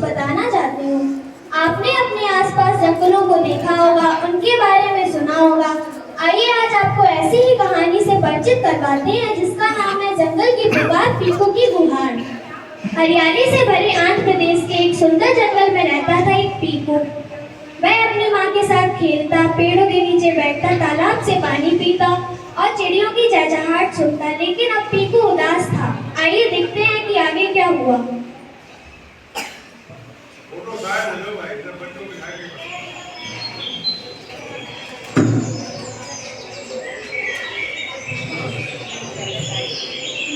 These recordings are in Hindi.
बताना चाहती हूँ। आपने अपने आसपास जंगलों को देखा होगा, उनके बारे में सुना होगा। आइए आज आपको ऐसी ही कहानी से परिचित करवाते हैं जिसका नाम है जंगल की पुकार, पीकू की गुहार। हरियाली से भरे आंध्र प्रदेश के एक सुंदर जंगल में रहता था एक पीकू। वह अपनी माँ के साथ खेलता, पेड़ों के नीचे बैठता, तालाब से पानी पीता और चिड़ियों की चहचहाहट सुनता। लेकिन अब पीकू उदास था। आइए देखते हैं कि आगे क्या हुआ।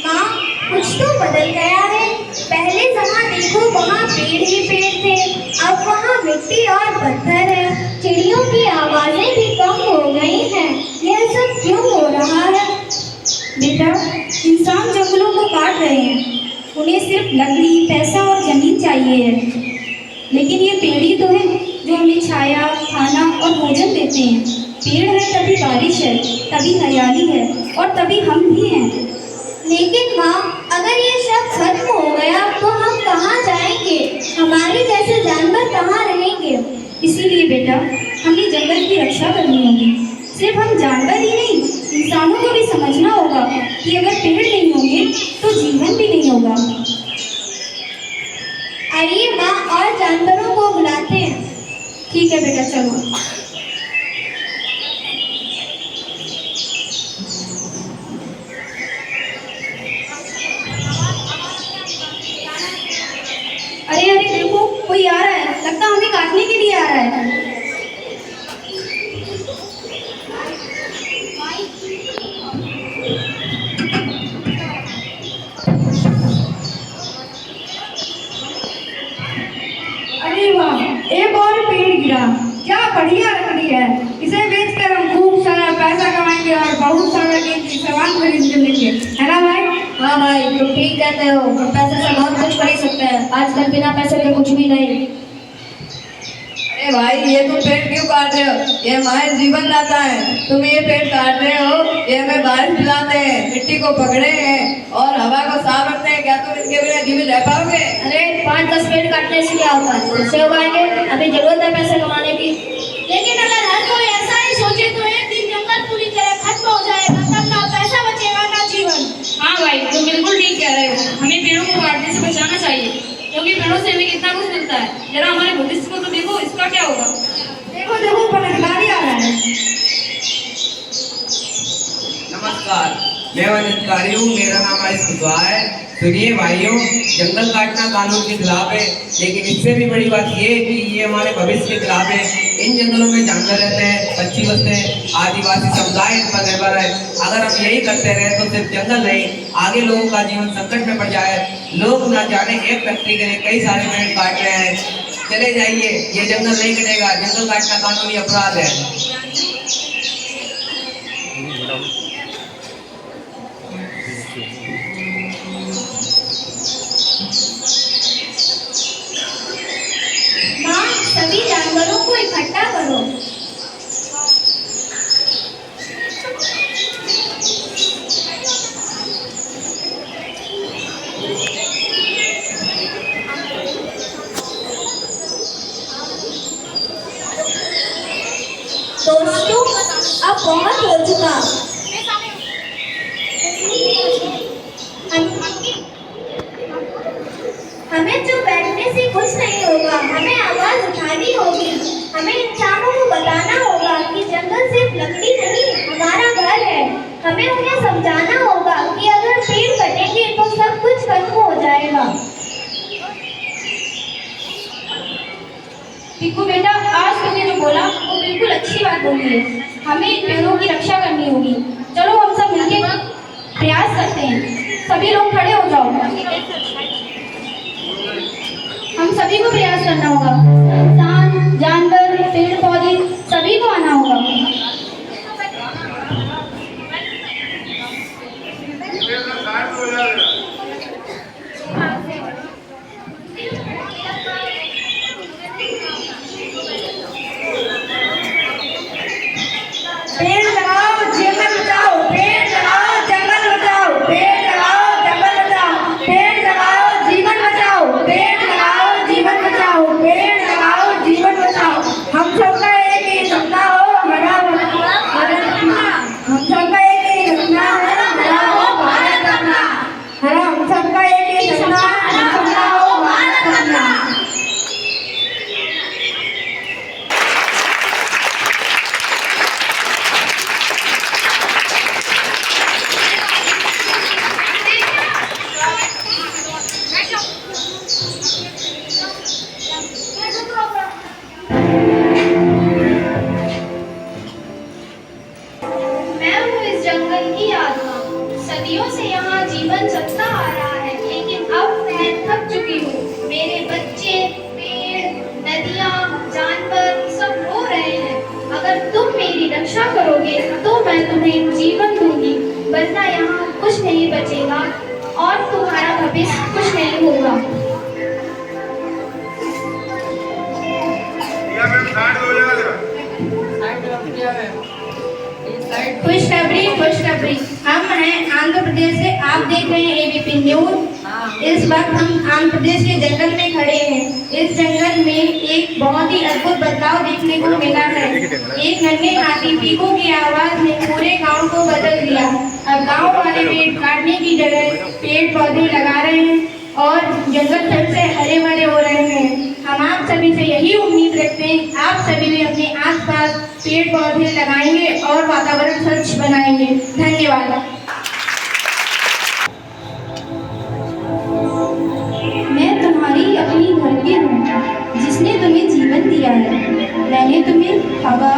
माँ, कुछ तो बदल गया है। पहले जहाँ देखो वहाँ पेड़ ही पेड़ थे, अब वहाँ मिट्टी और पत्थर है। चिड़ियों की आवाजें भी कम हो गई हैं। यह सब क्यों हो रहा है? बेटा, इंसान जंगलों को काट रहे हैं। उन्हें सिर्फ लकड़ी, पैसा और जमीन चाहिए है। लेकिन ये पेड़ ही तो है जो हमें छाया, खाना और भोजन देते हैं। पेड़ है तभी बारिश है, तभी हरियाली है और तभी हम भी हैं। लेकिन माँ, अगर ये सब खत्म हो गया तो हम कहाँ जाएंगे? हमारे जैसे जानवर कहाँ रहेंगे? इसीलिए बेटा, हमें जंगल की रक्षा करनी होगी। सिर्फ हम जानवर ही नहीं, इंसानों को भी समझना होगा कि अगर पेड़ नहीं होंगे तो जीवन भी नहीं होगा। आइए माँ, और जानवरों को बुलाते हैं। ठीक है बेटा, चलो। अरे अरे देखो, कोई आ रहा है। लगता हमें काटने के लिए आ रहा है। अरे वाह, एक और पेड़ गिरा। क्या बढ़िया लकड़ी है। इसे बेचकर हम खूब सारा पैसा कमाएंगे और बहुत सारा सामान खरीद कर लेंगे, है ना भाई? हाँ भाई, तुम ठीक कहते हो। हम पैसे से बहुत कुछ खरीद सकते हैं। आजकल बिना पैसे के कुछ भी नहीं। अरे भाई, ये तुम पेड़ क्यों काट रहे हो? ये हमारे जीवन दाता है। तुम ये पेड़ काट रहे हो, ये हमें बारिश दिलाते हैं, मिट्टी को पकड़े हैं और हवा को साफ रखते हैं। क्या तुम इनके बिना जीवित रह पाओगे? अरे 5-10 पेड़ काटने से क्या होता है? उससे उगाएंगे। अभी जरूरत है पैसे कमाने की। लेकिन अगर हर कोई ऐसा ही सोचे तो एक दिन जंगल पूरी तरह खत्म हो जाएगा। तब ना पैसा बचेगा ना जीवन। हाँ भाई, तुम बिल्कुल ठीक कह रहे हो। हमें पेड़ों को काटने से बचाना चाहिए, क्योंकि पेड़ों से हमें कितना कुछ मिलता है। जरा हमारे भविष्य को तो देखो, इसका क्या होगा। देखो देखो, पनडुब्बी आ रहा है। नमस्कार, मैं वन अधिकारी हूँ। मेरा नाम आयुष कुशवाहा है। सुनिए भाइयों, जंगल काटना कानून के खिलाफ है, लेकिन इससे भी बड़ी बात ये है कि ये हमारे भविष्य के खिलाफ है। इन जंगलों में जानवर रहते हैं, पक्षी बसते हैं, आदिवासी समुदाय इन पर निर्भर है। अगर हम यही करते रहे तो सिर्फ जंगल नहीं, आगे लोगों का जीवन संकट में पड़ जाए। लोग ना जाने एक फैक्ट्री के लिए कई सारे पेड़ काट रहे हैं। चले जाइए, ये जंगल नहीं कटेगा। जंगल काटना कानूनी अपराध है। माँ, सभी जानवरों को इकट्ठा करो। दोस्तों, अब बहुत हो चुका। हमें जो बैठने से कुछ नहीं होगा, हमें आवाज उठानी होगी। हमें इंसानों को बताना होगा कि जंगल सिर्फ लकड़ी नहीं, हमारा घर है। हमें उन्हें समझाना होगा कि अगर पेड़ कटेंगे तो सब कुछ खत्म हो जाएगा। पीकू बेटा, आज तुमने जो बोला वो बिल्कुल अच्छी बात बोली है। हमें इन पेड़ों की रक्षा करनी होगी। चलो हम सब मिलकर प्रयास करते हैं। सभी लोग खड़े हो जाओ। हम सभी को प्रयास करना होगा। इंसान, जानवर, पेड़ पौधे सभी को आना होगा। पेड़ लगाओ, जंगल बचाओ। पेड़ लगाओ, जंगल बचाओ। पेड़ लगाओ, जंगल बचाओ। पेड़ लगाओ, जीवन बचाओ। पेड़ लगाओ, जीवन बचाओ। बचेगा और तुम्हारा भविष्य कुछ नहीं होगा। खुशखबरी, हम हैं आंध्र प्रदेश से। आप देख रहे हैं एबीपी न्यूज। इस वक्त हम आंध्र प्रदेश के जंगल में खड़े हैं। इस जंगल में एक बहुत ही अद्भुत बदलाव देखने को मिला है। एक नन्हे हाथी पीकों की आवाज ने पूरे गांव को बदल दिया। अब गांव वाले पेड़ काटने की जगह पेड़ पौधे लगा रहे हैं और जंगल फिर से हरे भरे हो रहे हैं। हम आप सभी से यही उम्मीद रखते हैं आप सभी भी अपने आसपास पेड़ पौधे लगाएंगे और वातावरण स्वच्छ बनाएंगे। धन्यवाद। मैं तुम्हारी अपनी धरती हूँ जिसने तुम्हें जीवन दिया है। मैंने तुम्हें हवा